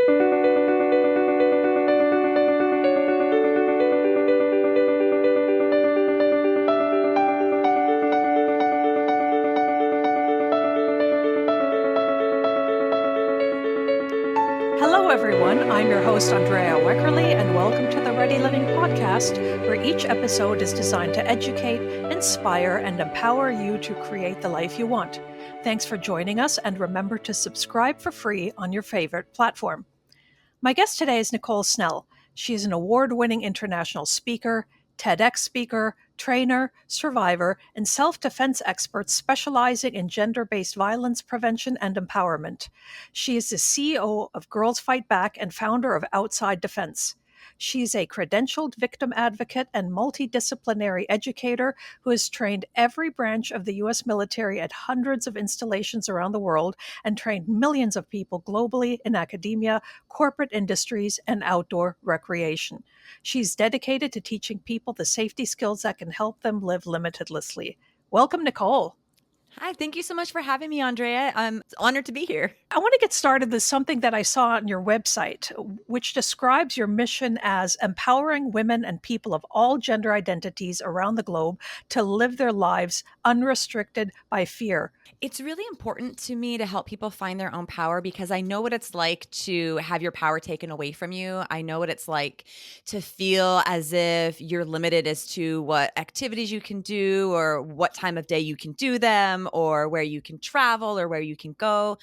Hello, everyone. I'm your host, Andrea Weckerly, and welcome to the Ready Living podcast, where each episode is designed to educate, inspire, and empower you to create the life you want. Thanks for joining us, and remember to subscribe for free on your favorite platform. My guest today is Nicole Snell. She is an award-winning international speaker, TEDx speaker, trainer, survivor, and self-defense expert specializing in gender-based violence prevention and empowerment. She is the CEO of Girls Fight Back and founder of Outside Defense. She's a credentialed victim advocate and multidisciplinary educator who has trained every branch of the U.S. military at hundreds of installations around the world and trained millions of people globally in academia, corporate industries, and outdoor recreation. She's dedicated to teaching people the safety skills that can help them live limitlessly. Welcome, Nicole. Hi, thank you so much for having me, Andrea. I'm honored to be here. I want to get started with something that I saw on your website, which describes your mission as empowering women and people of all gender identities around the globe to live their lives unrestricted by fear. It's really important to me to help people find their own power because I know what it's like to have your power taken away from you. I know what it's like to feel as if you're limited as to what activities you can do or what time of day you can do them or where you can travel or where you can go.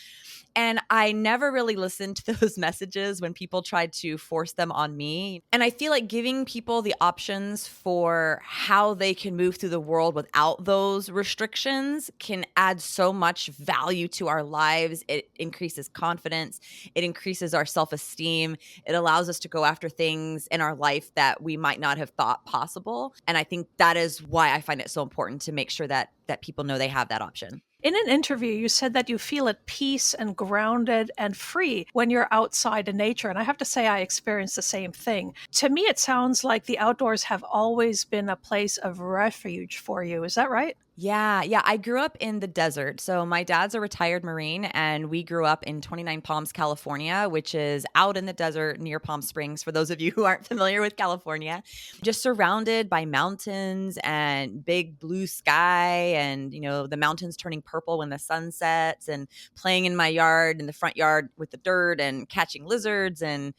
And I never really listened to those messages when people tried to force them on me. And I feel like giving people the options for how they can move through the world without those restrictions can add so much value to our lives. It increases confidence. It increases our self-esteem. It allows us to go after things in our life that we might not have thought possible. And I think that is why I find it so important to make sure that people know they have that option. In an interview, you said that you feel at peace and grounded and free when you're outside in nature. And I have to say, I experienced the same thing. To me, it sounds like the outdoors have always been a place of refuge for you. Is that right? Yeah. I grew up in the desert. So my dad's a retired Marine, and we grew up in 29 Palms, California, which is out in the desert near Palm Springs, for those of you who aren't familiar with California. Just surrounded by mountains and big blue sky and, the mountains turning purple when the sun sets, and playing in my yard, in the front yard with the dirt and catching lizards and,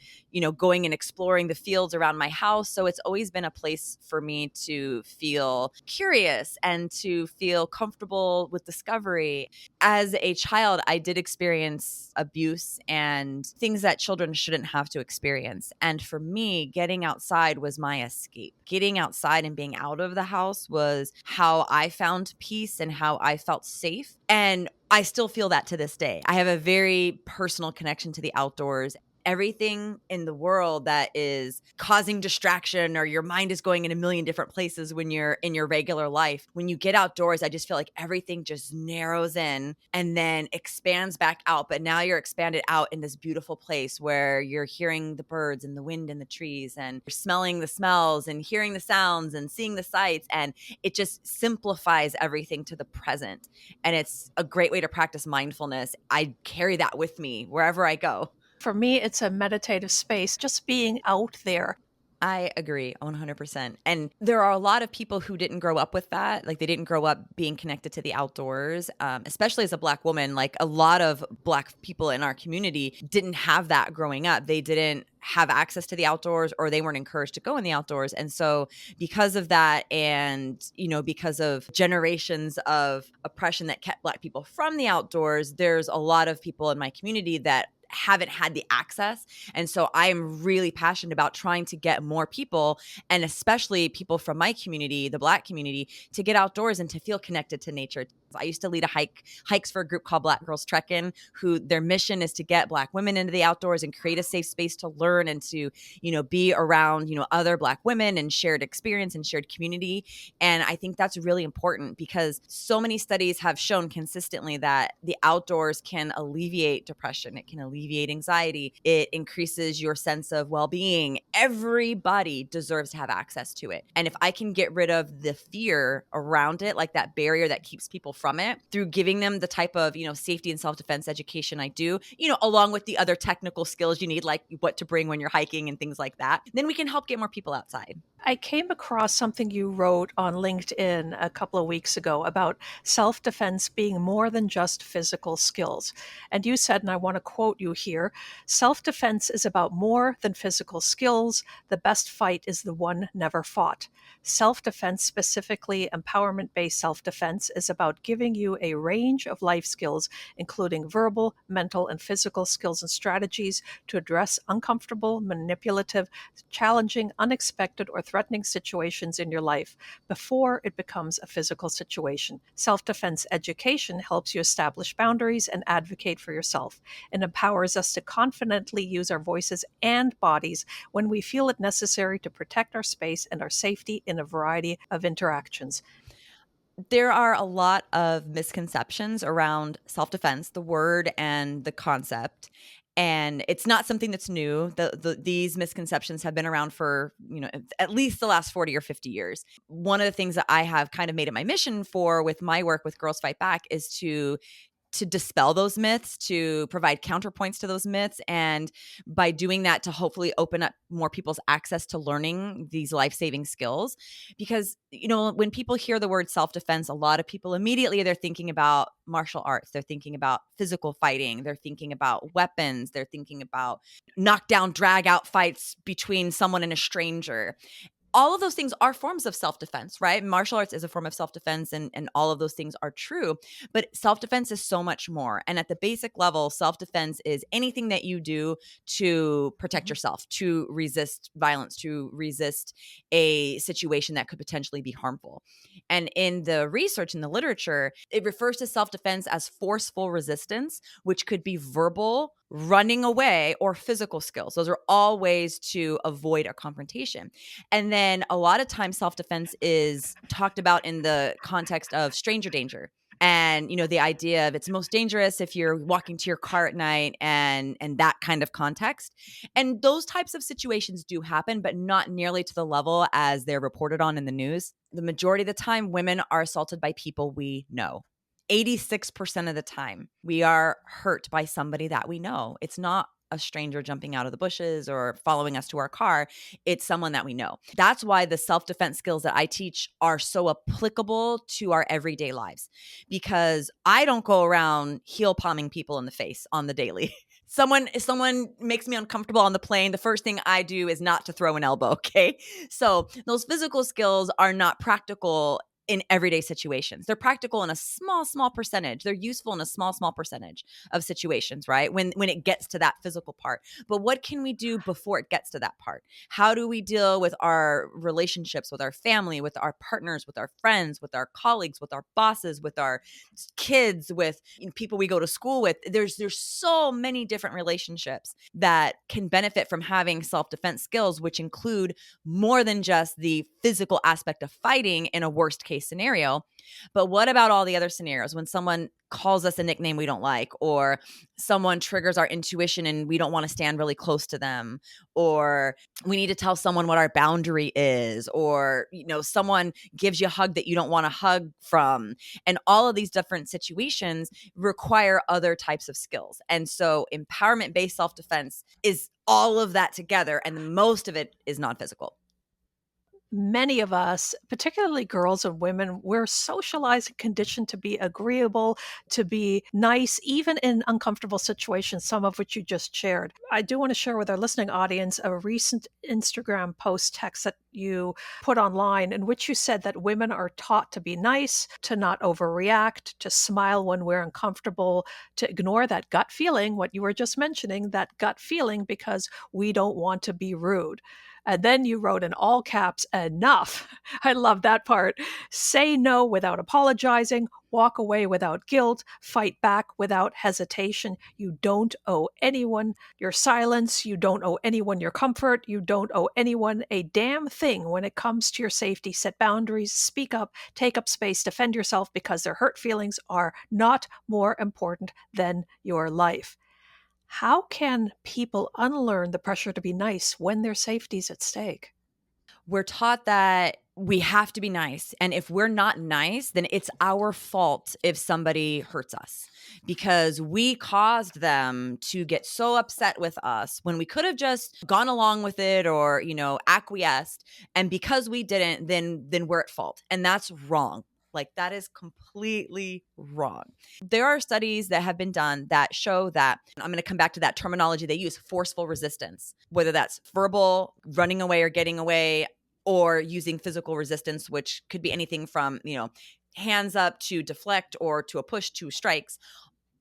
going and exploring the fields around my house. So it's always been a place for me to feel curious and to feel comfortable with discovery. As a child, I did experience abuse and things that children shouldn't have to experience. And for me, getting outside was my escape. Getting outside and being out of the house was how I found peace and how I felt safe. And I still feel that to this day. I have a very personal connection to the outdoors. Everything in the world that is causing distraction or your mind is going in a million different places when you're in your regular life. When you get outdoors, I just feel like everything just narrows in and then expands back out. But now you're expanded out in this beautiful place where you're hearing the birds and the wind in the trees, and you're smelling the smells and hearing the sounds and seeing the sights. And it just simplifies everything to the present. And it's a great way to practice mindfulness. I carry that with me wherever I go. For me, it's a meditative space, just being out there. I agree 100%. And there are a lot of people who didn't grow up with that. Like, they didn't grow up being connected to the outdoors, especially as a Black woman. Like, a lot of Black people in our community didn't have that growing up. They didn't have access to the outdoors, or they weren't encouraged to go in the outdoors. And so because of that, and, because of generations of oppression that kept Black people from the outdoors, there's a lot of people in my community that haven't had the access. And so I am really passionate about trying to get more people, and especially people from my community, the Black community, to get outdoors and to feel connected to nature. I used to lead hikes for a group called Black Girls Trekkin', who their mission is to get Black women into the outdoors and create a safe space to learn and to, be around, other Black women and shared experience and shared community. And I think that's really important because so many studies have shown consistently that the outdoors can alleviate depression. It can alleviate anxiety. It increases your sense of well-being. Everybody deserves to have access to it. And if I can get rid of the fear around it, like that barrier that keeps people from it through giving them the type of, safety and self-defense education I do, along with the other technical skills you need, like what to bring when you're hiking and things like that, then we can help get more people outside. I came across something you wrote on LinkedIn a couple of weeks ago about self-defense being more than just physical skills. And you said, and I want to quote you here, self-defense is about more than physical skills. The best fight is the one never fought. Self-defense, specifically empowerment-based self-defense, is about giving you a range of life skills, including verbal, mental, and physical skills and strategies to address uncomfortable, manipulative, challenging, unexpected, or threatening situations in your life before it becomes a physical situation. Self-defense education helps you establish boundaries and advocate for yourself, and empowers us to confidently use our voices and bodies when we feel it necessary to protect our space and our safety in a variety of interactions. There are a lot of misconceptions around self-defense, the word and the concept. And it's not something that's new. These misconceptions have been around for, at least the last 40 or 50 years. One of the things that I have kind of made it my mission for with my work with Girls Fight Back is to dispel those myths, to provide counterpoints to those myths, and by doing that, to hopefully open up more people's access to learning these life-saving skills. Because, when people hear the word self-defense, a lot of people immediately, they're thinking about martial arts, they're thinking about physical fighting, they're thinking about weapons, they're thinking about knockdown, drag out fights between someone and a stranger. All of those things are forms of self-defense, right? Martial arts is a form of self-defense, and all of those things are true. But self-defense is so much more. And at the basic level, self-defense is anything that you do to protect yourself, to resist violence, to resist a situation that could potentially be harmful. And in the research, in the literature, it refers to self-defense as forceful resistance, which could be verbal, running away, or physical skills. Those are all ways to avoid a confrontation. And then a lot of times self-defense is talked about in the context of stranger danger. And, the idea of it's most dangerous if you're walking to your car at night and that kind of context. And those types of situations do happen, but not nearly to the level as they're reported on in the news. The majority of the time, women are assaulted by people we know. 86% of the time, we are hurt by somebody that we know. It's not a stranger jumping out of the bushes or following us to our car. It's someone that we know. That's why the self-defense skills that I teach are so applicable to our everyday lives, because I don't go around heel palming people in the face on the daily. If someone makes me uncomfortable on the plane, the first thing I do is not to throw an elbow, okay? So those physical skills are not practical in everyday situations. They're practical in a small percentage. They're useful in a small percentage of situations, right? When it gets to that physical part. But what can we do before it gets to that part? How do we deal with our relationships, with our family, with our partners, with our friends, with our colleagues, with our bosses, with our kids, with people we go to school with? There's so many different relationships that can benefit from having self-defense skills, which include more than just the physical aspect of fighting in a worst case scenario. But what about all the other scenarios when someone calls us a nickname we don't like, or someone triggers our intuition and we don't want to stand really close to them, or we need to tell someone what our boundary is, or someone gives you a hug that you don't want to hug from. And all of these different situations require other types of skills. And so empowerment-based self-defense is all of that together, and most of it is non-physical. Many of us, particularly girls and women, we're socialized and conditioned to be agreeable, to be nice, even in uncomfortable situations, some of which you just shared. I do want to share with our listening audience a recent Instagram post text that you put online in which you said that women are taught to be nice, to not overreact, to smile when we're uncomfortable, to ignore that gut feeling, what you were just mentioning, that gut feeling, because we don't want to be rude. And then you wrote in all caps, enough. I love that part. Say no without apologizing, walk away without guilt, fight back without hesitation. You don't owe anyone your silence. You don't owe anyone your comfort. You don't owe anyone a damn thing when it comes to your safety. Set boundaries, speak up, take up space, defend yourself, because their hurt feelings are not more important than your life. How can people unlearn the pressure to be nice when their safety's at stake? We're taught that we have to be nice. And if we're not nice, then it's our fault if somebody hurts us because we caused them to get so upset with us when we could have just gone along with it or, acquiesced. And because we didn't, then we're at fault. And that's wrong. Like that is completely wrong. There are studies that have been done that show that, I'm going to come back to that terminology they use, forceful resistance, whether that's verbal, running away or getting away, or using physical resistance, which could be anything from, hands up to deflect or to a push to strikes.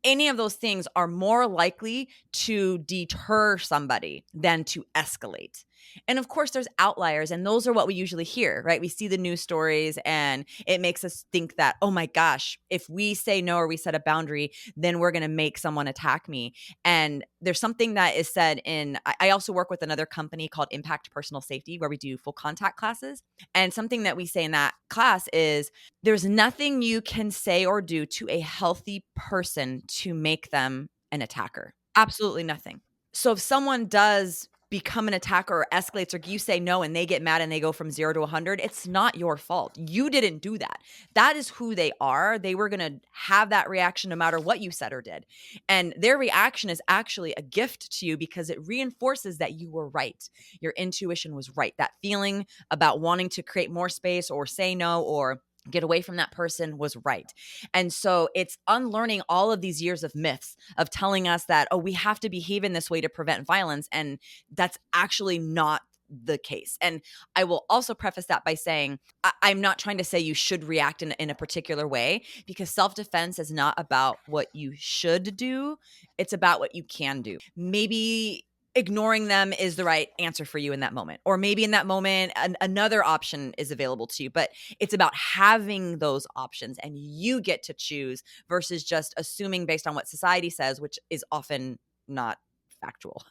Any of those things are more likely to deter somebody than to escalate. And of course, there's outliers, and those are what we usually hear, right? We see the news stories, and it makes us think that, oh my gosh, if we say no or we set a boundary, then we're going to make someone attack me. And there's something that is said I also work with another company called Impact Personal Safety, where we do full contact classes. And something that we say in that class is, there's nothing you can say or do to a healthy person to make them an attacker. Absolutely nothing. So if someone does become an attacker or escalates, or you say no and they get mad and they go from 0 to 100, it's not your fault. You didn't do that. That is who they are. They were going to have that reaction no matter what you said or did. And their reaction is actually a gift to you because it reinforces that you were right. Your intuition was right. That feeling about wanting to create more space or say no or get away from that person was right. And so it's unlearning all of these years of myths of telling us that, oh, we have to behave in this way to prevent violence. And that's actually not the case. And I will also preface that by saying, I'm not trying to say you should react in a particular way, because self-defense is not about what you should do. It's about what you can do. Maybe ignoring them is the right answer for you in that moment. Or maybe in that moment, another option is available to you. But it's about having those options and you get to choose versus just assuming based on what society says, which is often not factual.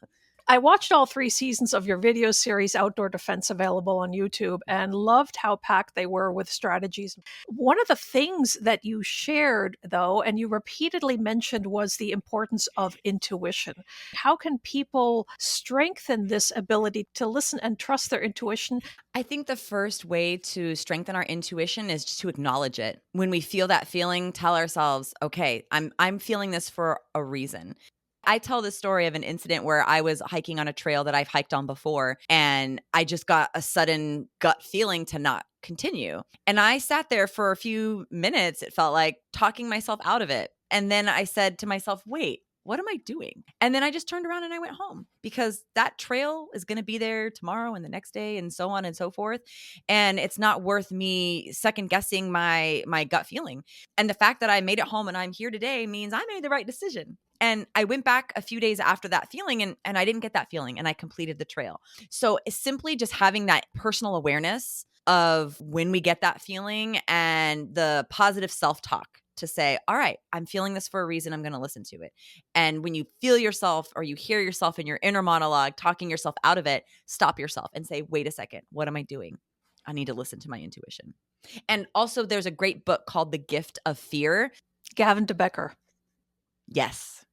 I watched all 3 seasons of your video series, Outdoor Defense, available on YouTube, and loved how packed they were with strategies. One of the things that you shared, though, and you repeatedly mentioned, was the importance of intuition. How can people strengthen this ability to listen and trust their intuition? I think the first way to strengthen our intuition is just to acknowledge it. When we feel that feeling, tell ourselves, okay, I'm feeling this for a reason. I tell the story of an incident where I was hiking on a trail that I've hiked on before, and I just got a sudden gut feeling to not continue. And I sat there for a few minutes, it felt like, talking myself out of it. And then I said to myself, wait, what am I doing? And then I just turned around and I went home, because that trail is going to be there tomorrow and the next day and so on and so forth. And it's not worth me second guessing my gut feeling. And the fact that I made it home and I'm here today means I made the right decision. And I went back a few days after that feeling and I didn't get that feeling and I completed the trail. So it's simply just having that personal awareness of when we get that feeling and the positive self-talk to say, all right, I'm feeling this for a reason. I'm going to listen to it. And when you feel yourself or you hear yourself in your inner monologue talking yourself out of it, stop yourself and say, wait a second, what am I doing? I need to listen to my intuition. And also there's a great book called The Gift of Fear. Gavin DeBecker. Yes.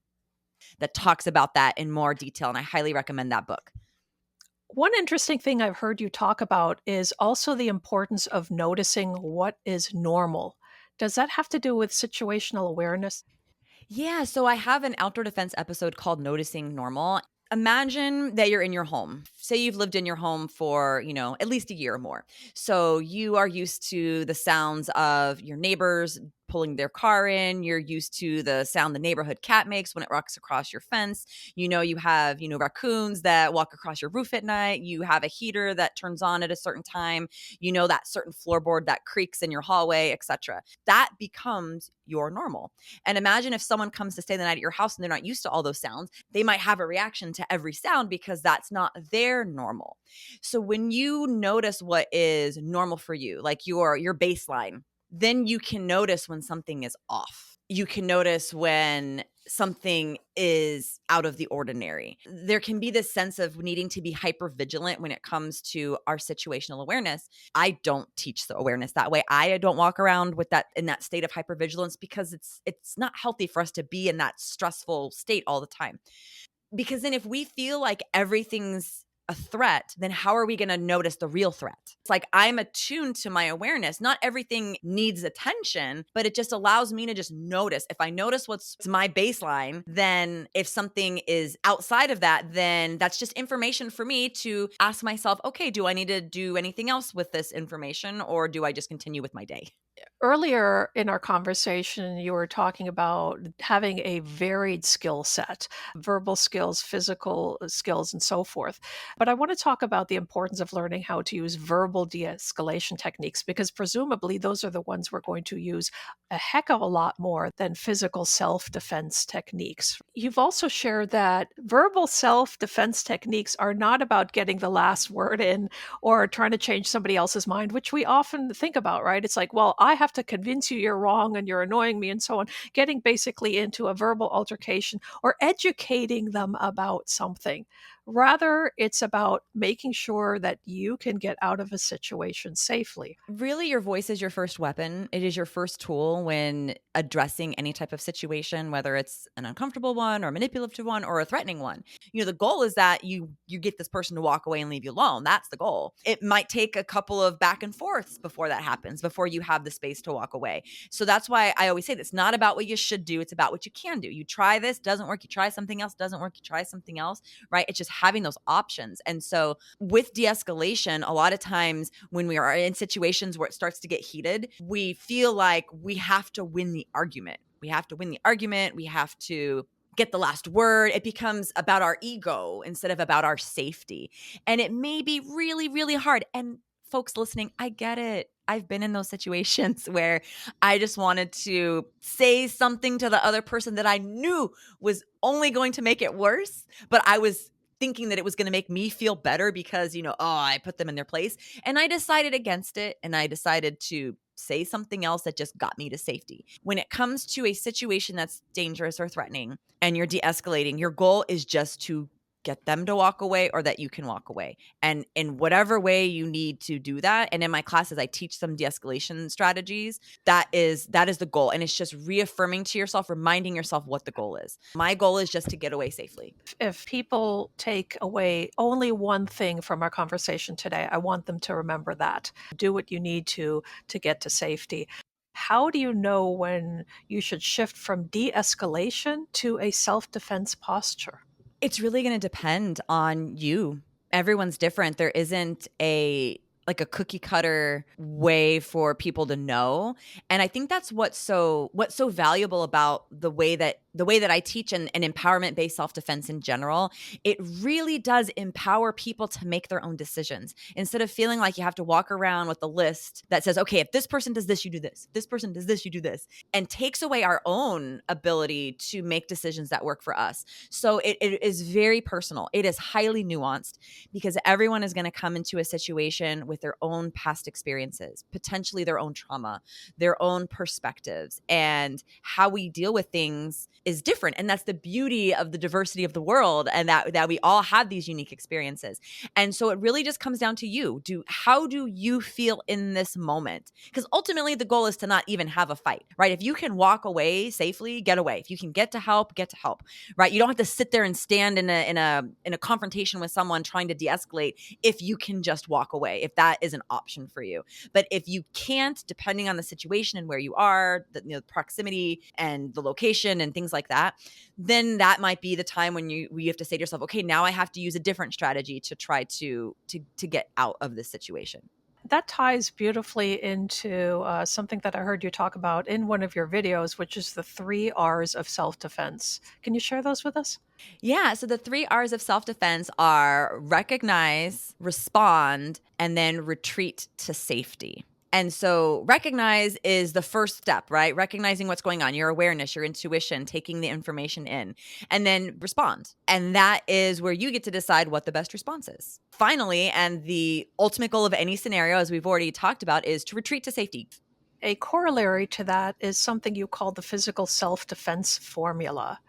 That talks about that in more detail. And I highly recommend that book. One interesting thing I've heard you talk about is also the importance of noticing what is normal. Does that have to do with situational awareness? Yeah. So I have an outdoor defense episode called Noticing Normal. Imagine that you're in your home. Say you've lived in your home for, at least a year or more. So you are used to the sounds of your neighbors pulling their car in. You're used to the sound the neighborhood cat makes when it walks across your fence. You have, raccoons that walk across your roof at night. You have a heater that turns on at a certain time. That certain floorboard that creaks in your hallway, etc. That becomes your normal. And imagine if someone comes to stay the night at your house and they're not used to all those sounds, they might have a reaction to every sound because that's not their normal. So when you notice what is normal for you, like your baseline, then you can notice when something is off. You can notice when something is out of the ordinary. There can be this sense of needing to be hyper vigilant when it comes to our situational awareness. I don't teach the awareness that way. I don't walk around with that in that state of hypervigilance because it's not healthy for us to be in that stressful state all the time. Because then if we feel like everything's a threat, then how are we going to notice the real threat? It's like I'm attuned to my awareness. Not everything needs attention, but it just allows me to just notice. If I notice what's my baseline, then if something is outside of that, then that's just information for me to ask myself, okay, do I need to do anything else with this information, or do I just continue with my day? Earlier in our conversation, you were talking about having a varied skill set, verbal skills, physical skills, and so forth. But I want to talk about the importance of learning how to use verbal de escalation techniques, because presumably those are the ones we're going to use a heck of a lot more than physical self defense techniques. You've also shared that verbal self defense techniques are not about getting the last word in or trying to change somebody else's mind, which we often think about, right? It's like, well, I have to convince you you're wrong and you're annoying me and so on. Getting basically into a verbal altercation or educating them about something. Rather, it's about making sure that you can get out of a situation safely. Really, your voice is your first weapon. It is your first tool when addressing any type of situation, whether it's an uncomfortable one or a manipulative one or a threatening one. The goal is that you get this person to walk away and leave you alone. That's the goal. It might take a couple of back and forths before that happens, before you have the space to walk away. So that's why I always say this, not about what you should do, it's about what you can do. You try this, doesn't work, you try something else, doesn't work, you try something else, right? It's just having those options. And so with de-escalation, a lot of times when we are in situations where it starts to get heated, we feel like we have to win the argument. We have to win the argument. We have to get the last word. It becomes about our ego instead of about our safety. And it may be really, really hard. And folks listening, I get it. I've been in those situations where I just wanted to say something to the other person that I knew was only going to make it worse, but I was thinking that it was going to make me feel better because, I put them in their place. And I decided against it. And I decided to say something else that just got me to safety. When it comes to a situation that's dangerous or threatening and you're de-escalating, your goal is just to get them to walk away or that you can walk away. And in whatever way you need to do that. And in my classes, I teach some de-escalation strategies. That is the goal. And it's just reaffirming to yourself, reminding yourself what the goal is. My goal is just to get away safely. If people take away only one thing from our conversation today, I want them to remember that. Do what you need to get to safety. How do you know when you should shift from de-escalation to a self-defense posture? It's really going to depend on you. Everyone's different. There isn't a cookie cutter way for people to know. And I think that's what's so valuable about the way that I teach and empowerment-based self-defense in general. It really does empower people to make their own decisions instead of feeling like you have to walk around with a list that says, okay, if this person does this, you do this. If this person does this, you do this, and takes away our own ability to make decisions that work for us. So it is very personal. It is highly nuanced because everyone is going to come into a situation with their own past experiences, potentially their own trauma, their own perspectives, and how we deal with things is different. And that's the beauty of the diversity of the world, and that we all have these unique experiences. And so it really just comes down to you. How do you feel in this moment? Because ultimately the goal is to not even have a fight, right? If you can walk away safely, get away. If you can get to help, right? You don't have to sit there and stand in a confrontation with someone trying to de-escalate if you can just walk away, if that is an option for you. But if you can't, depending on the situation and where you are, the proximity and the location and things like that, then that might be the time when you have to say to yourself, okay, now I have to use a different strategy to try to get out of this situation. That ties beautifully into something that I heard you talk about in one of your videos, which is the 3 R's of self-defense. Can you share those with us? Yeah. So the 3 R's of self-defense are recognize, respond, and then retreat to safety. And so recognize is the first step, right? Recognizing what's going on, your awareness, your intuition, taking the information in, and then respond. And that is where you get to decide what the best response is. Finally, and the ultimate goal of any scenario, as we've already talked about, is to retreat to safety. A corollary to that is something you call the physical self-defense formula.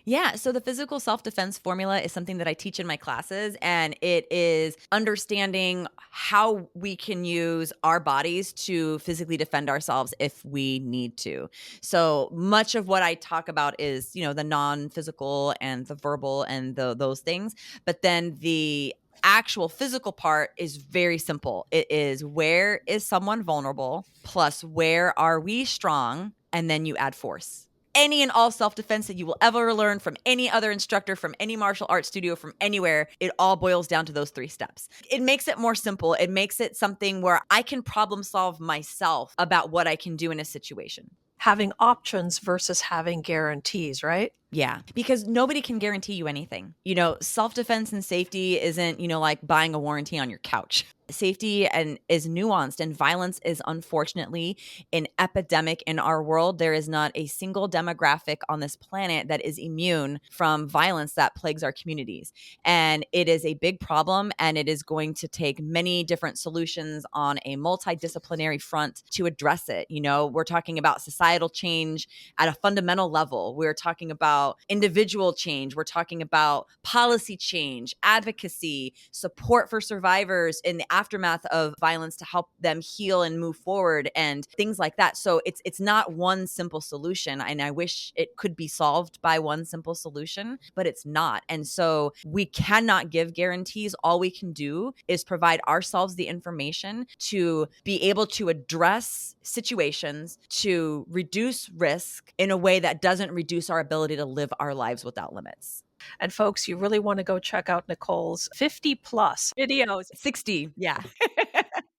Yeah. So the physical self-defense formula is something that I teach in my classes, and it is understanding how we can use our bodies to physically defend ourselves if we need to. So much of what I talk about is, the non-physical and the verbal and those things. But then the actual physical part is very simple. It is, where is someone vulnerable, plus where are we strong, and then you add force. Any and all self-defense that you will ever learn from any other instructor, from any martial arts studio, from anywhere, it all boils down to those 3 steps. It makes it more simple. It makes it something where I can problem solve myself about what I can do in a situation. Having options versus having guarantees, right? Yeah, because nobody can guarantee you anything. Self-defense and safety isn't, like buying a warranty on your couch. Safety is nuanced, and violence is unfortunately an epidemic in our world. There is not a single demographic on this planet that is immune from violence that plagues our communities. And it is a big problem, and it is going to take many different solutions on a multidisciplinary front to address it. We're talking about societal change at a fundamental level. We're talking about individual change. We're talking about policy change, advocacy, support for survivors in the aftermath of violence to help them heal and move forward, and things like that. So it's not one simple solution, and I wish it could be solved by one simple solution, but it's not. And so we cannot give guarantees. All we can do is provide ourselves the information to be able to address situations, to reduce risk in a way that doesn't reduce our ability to live our lives without limits. And folks, you really want to go check out Nicole's 50 plus videos. 60, yeah.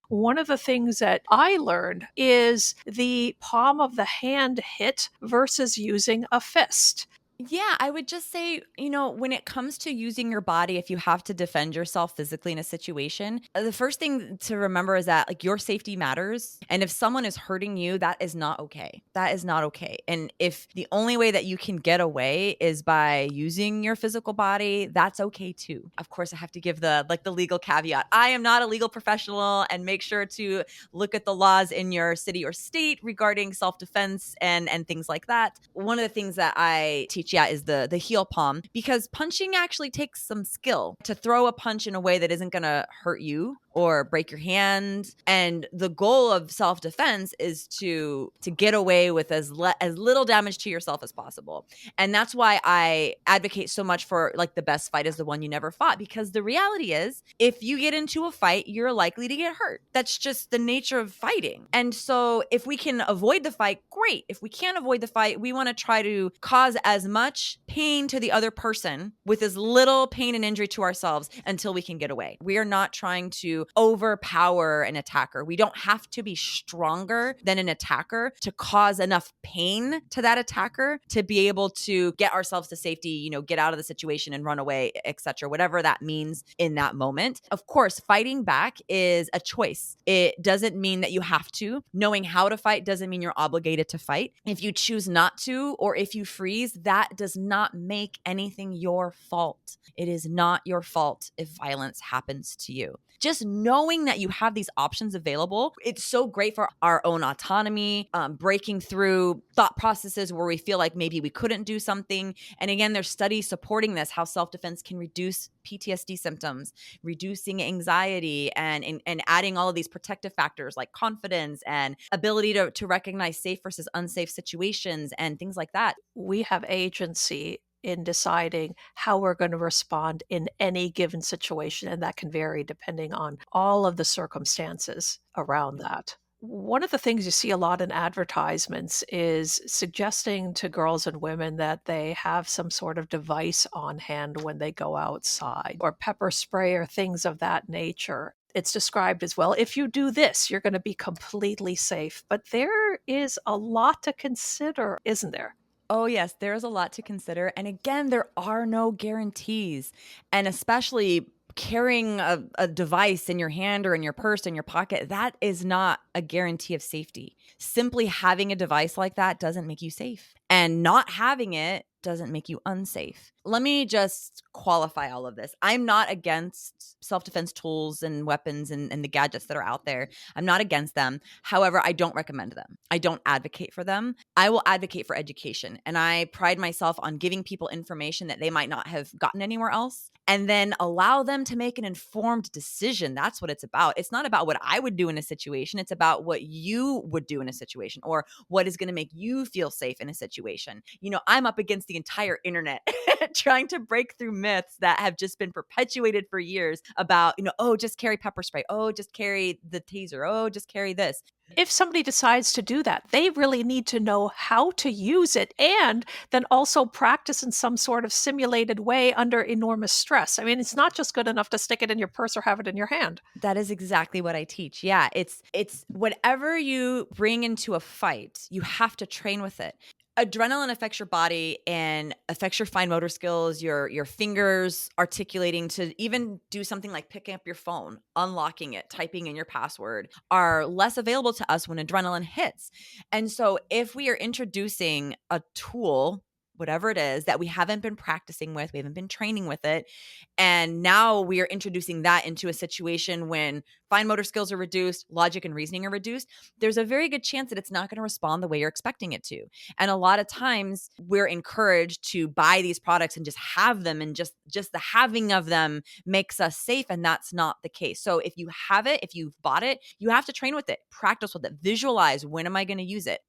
One of the things that I learned is the palm of the hand hit versus using a fist. Yeah, I would just say, when it comes to using your body, if you have to defend yourself physically in a situation, the first thing to remember is that your safety matters. And if someone is hurting you, that is not okay. That is not okay. And if the only way that you can get away is by using your physical body, that's okay too. Of course, I have to give the legal caveat. I am not a legal professional, and make sure to look at the laws in your city or state regarding self-defense and things like that. One of the things that I teach is the heel palm, because punching actually takes some skill to throw a punch in a way that isn't going to hurt you or break your hand. And the goal of self-defense is to get away with as little damage to yourself as possible. And that's why I advocate so much for the best fight is the one you never fought, because the reality is, if you get into a fight, you're likely to get hurt. That's just the nature of fighting. And so if we can avoid the fight, great. If we can't avoid the fight, we want to try to cause as much pain to the other person with as little pain and injury to ourselves until we can get away. We are not trying to overpower an attacker. We don't have to be stronger than an attacker to cause enough pain to that attacker to be able to get ourselves to safety, get out of the situation and run away, etc., whatever that means in that moment. Of course, fighting back is a choice. It doesn't mean that you have to. Knowing how to fight doesn't mean you're obligated to fight. If you choose not to, or if you freeze, that does not make anything your fault. It is not your fault if violence happens to you. Just knowing that you have these options available, it's so great for our own autonomy, breaking through thought processes where we feel like maybe we couldn't do something. And again, there's studies supporting this, how self-defense can reduce PTSD symptoms, reducing anxiety, and adding all of these protective factors like confidence and ability to recognize safe versus unsafe situations and things like that. We have agency in deciding how we're going to respond in any given situation, and that can vary depending on all of the circumstances around that. One of the things you see a lot in advertisements is suggesting to girls and women that they have some sort of device on hand when they go outside, or pepper spray or things of that nature. It's described as, well, if you do this, you're going to be completely safe. But there is a lot to consider, isn't there? Oh, yes, there's a lot to consider. And again, there are no guarantees. And especially carrying a device in your hand or in your purse, in your pocket, that is not a guarantee of safety. Simply having a device like that doesn't make you safe. And not having it doesn't make you unsafe. Let me just qualify all of this. I'm not against self-defense tools and weapons and the gadgets that are out there. I'm not against them. However, I don't recommend them. I don't advocate for them. I will advocate for education. And I pride myself on giving people information that they might not have gotten anywhere else. and then allow them to make an informed decision. That's what it's about. It's not about what I would do in a situation. It's about what you would do in a situation, or what is going to make you feel safe in a situation. I'm up against the entire internet trying to break through myths that have just been perpetuated for years about, oh, just carry pepper spray. Oh, just carry the taser. Oh, just carry this. If somebody decides to do that, they really need to know how to use it and then also practice in some sort of simulated way under enormous stress. I mean, it's not just good enough to stick it in your purse or have it in your hand. That is exactly what I teach. Yeah, it's whatever you bring into a fight, you have to train with it. Adrenaline affects your body and affects your fine motor skills, your fingers articulating to even do something like picking up your phone, unlocking it, typing in your password are less available to us when adrenaline hits. And so if we are introducing a tool, whatever it is that we haven't been practicing with, we haven't been training with it, and now we are introducing that into a situation when fine motor skills are reduced, logic and reasoning are reduced, there's a very good chance that it's not going to respond the way you're expecting it to. And a lot of times we're encouraged to buy these products and just have them, and just the having of them makes us safe, and that's not the case. So if you have it, if you've bought it, you have to train with it, practice with it, visualize, when am I going to use it?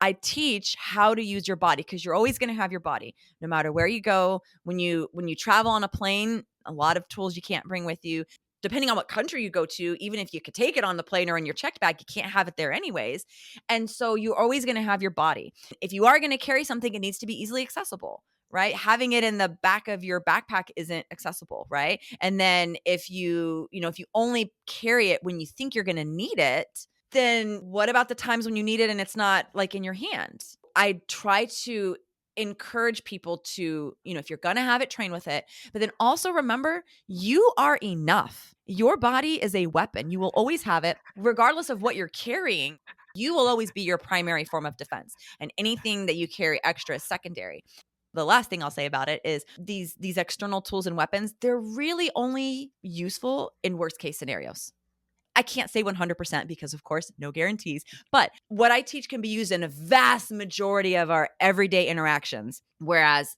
I teach how to use your body, because you're always going to have your body no matter where you go. When you travel on a plane, a lot of tools you can't bring with you. Depending on what country you go to, even if you could take it on the plane or in your checked bag, you can't have it there anyways. And so you're always going to have your body. If you are going to carry something, it needs to be easily accessible, right? Having it in the back of your backpack isn't accessible, right? And then if you only carry it when you think you're going to need it, then what about the times when you need it and it's not like in your hand? I try to encourage people to, if you're going to have it, train with it, but then also remember, you are enough. Your body is a weapon. You will always have it, regardless of what you're carrying. You will always be your primary form of defense, and anything that you carry extra is secondary. The last thing I'll say about it is these external tools and weapons, they're really only useful in worst case scenarios. I can't say 100% because, of course, no guarantees. But what I teach can be used in a vast majority of our everyday interactions. Whereas,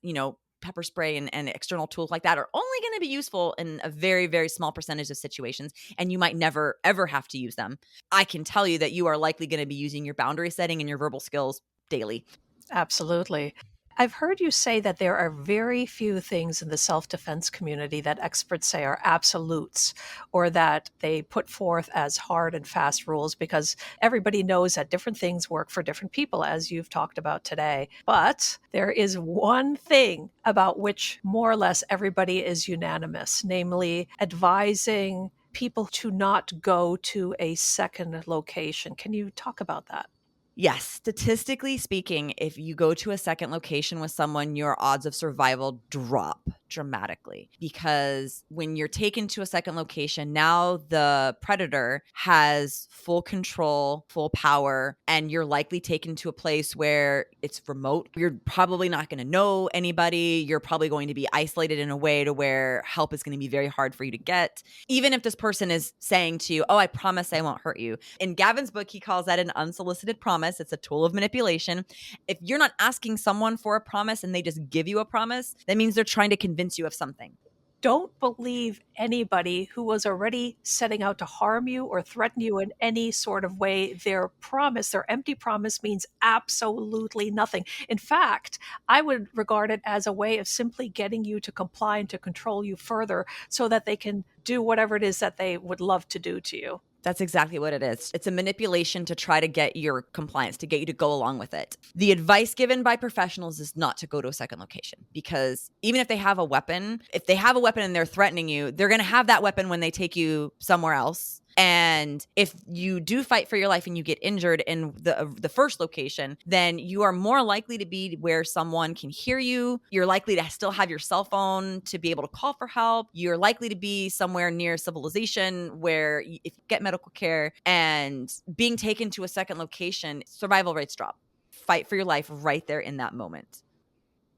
pepper spray and external tools like that are only going to be useful in a very, very small percentage of situations. And you might never, ever have to use them. I can tell you that you are likely going to be using your boundary setting and your verbal skills daily. Absolutely. I've heard you say that there are very few things in the self-defense community that experts say are absolutes, or that they put forth as hard and fast rules, because everybody knows that different things work for different people, as you've talked about today. But there is one thing about which more or less everybody is unanimous, namely advising people to not go to a second location. Can you talk about that? Yes, statistically speaking, if you go to a second location with someone, your odds of survival drop dramatically, because when you're taken to a second location, now the predator has full control, full power, and you're likely taken to a place where it's remote. You're probably not going to know anybody. You're probably going to be isolated in a way to where help is going to be very hard for you to get. Even if this person is saying to you, "Oh, I promise I won't hurt you." In Gavin's book, he calls that an unsolicited promise. It's a tool of manipulation. If you're not asking someone for a promise and they just give you a promise, that means they're trying to convince you of something. Don't believe anybody who was already setting out to harm you or threaten you in any sort of way. Their promise, their empty promise, means absolutely nothing. In fact, I would regard it as a way of simply getting you to comply and to control you further so that they can do whatever it is that they would love to do to you. That's exactly what it is. It's a manipulation to try to get your compliance, to get you to go along with it. The advice given by professionals is not to go to a second location, because even if they have a weapon, and they're threatening you, they're going to have that weapon when they take you somewhere else. And if you do fight for your life and you get injured in the first location, then you are more likely to be where someone can hear you. You're likely to still have your cell phone to be able to call for help. You're likely to be somewhere near civilization where if you get medical care, and being taken to a second location, survival rates drop. Fight for your life right there in that moment.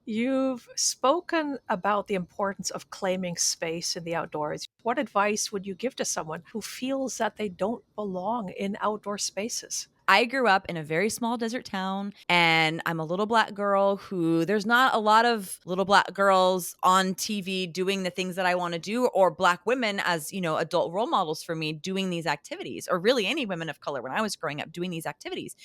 You've spoken about the importance of claiming space in the outdoors. What advice would you give to someone who feels that they don't belong in outdoor spaces? I grew up in a very small desert town, and I'm a little Black girl who there's not a lot of little Black girls on TV doing the things that I want to do, or Black women as, adult role models for me doing these activities, or really any women of color when I was growing up doing these activities,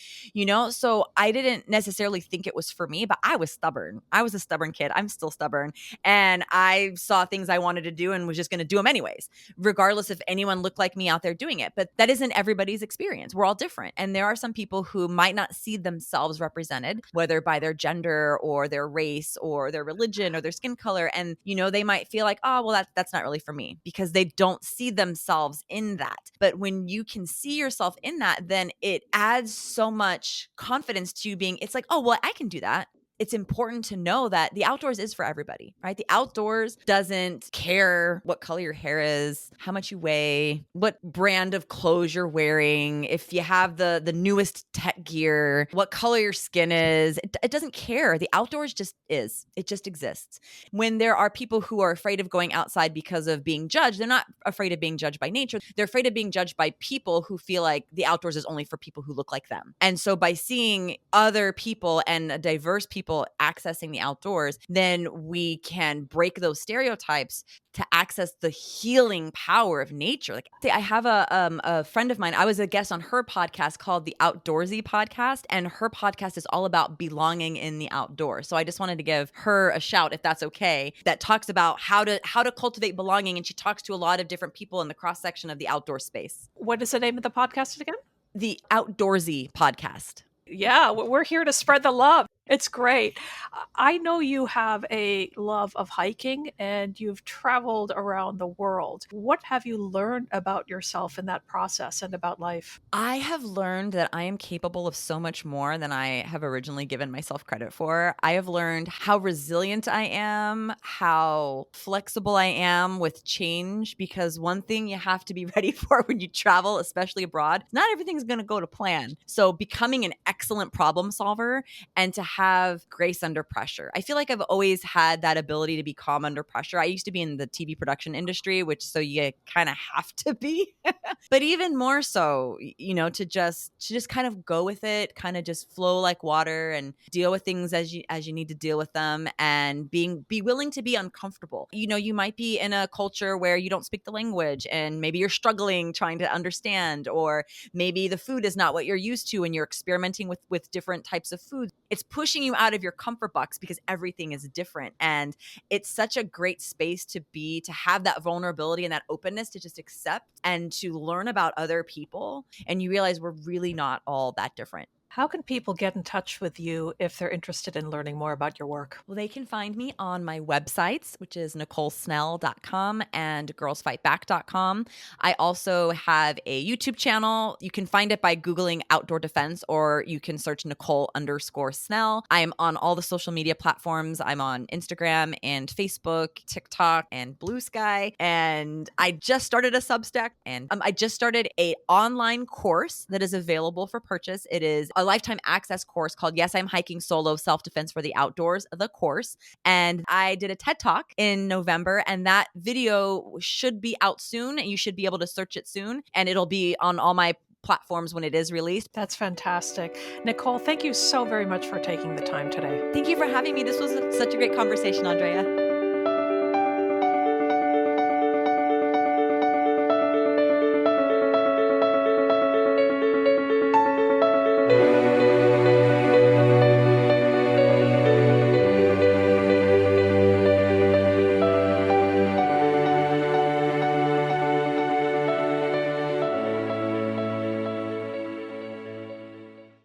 So I didn't necessarily think it was for me, but I was stubborn. I was a stubborn kid. I'm still stubborn. And I saw things I wanted to do and was just going to do them anyways, regardless if anyone looked like me out there doing it. But that isn't everybody's experience. We're all different. And there are some people who might not see themselves represented, whether by their gender or their race or their religion or their skin color. And, they might feel like, oh, well, that's not really for me, because they don't see themselves in that. But when you can see yourself in that, then it adds so much confidence to you being, it's like, oh, well, I can do that. It's important to know that the outdoors is for everybody, right? The outdoors doesn't care what color your hair is, how much you weigh, what brand of clothes you're wearing, if you have the newest tech gear, what color your skin is. It doesn't care. The outdoors just is. It just exists. When there are people who are afraid of going outside because of being judged, they're not afraid of being judged by nature. They're afraid of being judged by people who feel like the outdoors is only for people who look like them. And so by seeing other people and diverse people accessing the outdoors, then we can break those stereotypes to access the healing power of nature. Like, I have a friend of mine. I was a guest on her podcast called the Outdoorsy Podcast, and her podcast is all about belonging in the outdoors. So I just wanted to give her a shout, if that's okay, that talks about how to cultivate belonging, and she talks to a lot of different people in the cross section of the outdoor space. What is the name of the podcast again? The Outdoorsy Podcast. Yeah, we're here to spread the love. It's great. I know you have a love of hiking and you've traveled around the world. What have you learned about yourself in that process and about life? I have learned that I am capable of so much more than I have originally given myself credit for. I have learned how resilient I am, how flexible I am with change, because one thing you have to be ready for when you travel, especially abroad, not everything's going to go to plan. So becoming an excellent problem solver and to have grace under pressure. I feel like I've always had that ability to be calm under pressure. I used to be in the TV production industry, so you kind of have to be, but even more so, to just kind of go with it, kind of just flow like water and deal with things as you need to deal with them, and be willing to be uncomfortable. You might be in a culture where you don't speak the language and maybe you're struggling trying to understand, or maybe the food is not what you're used to and you're experimenting with different types of foods. It's pushing you out of your comfort box because everything is different. And it's such a great space to have that vulnerability and that openness to just accept and to learn about other people. And you realize we're really not all that different. How can people get in touch with you if they're interested in learning more about your work? Well, they can find me on my websites, which is NicoleSnell.com and GirlsFightBack.com. I also have a YouTube channel. You can find it by Googling Outdoor Defense, or you can search Nicole_Snell. I am on all the social media platforms. I'm on Instagram and Facebook, TikTok, and Blue Sky. And I just started a Substack, and I just started an online course that is available for purchase. It is a lifetime access course called Yes, I'm Hiking Solo, Self-Defense for the Outdoors, the course. And I did a TED Talk in November, and that video should be out soon, and you should be able to search it soon, and it'll be on all my platforms when it is released. That's fantastic. Nicole, thank you so very much for taking the time today. Thank you for having me. This was such a great conversation, Andrea.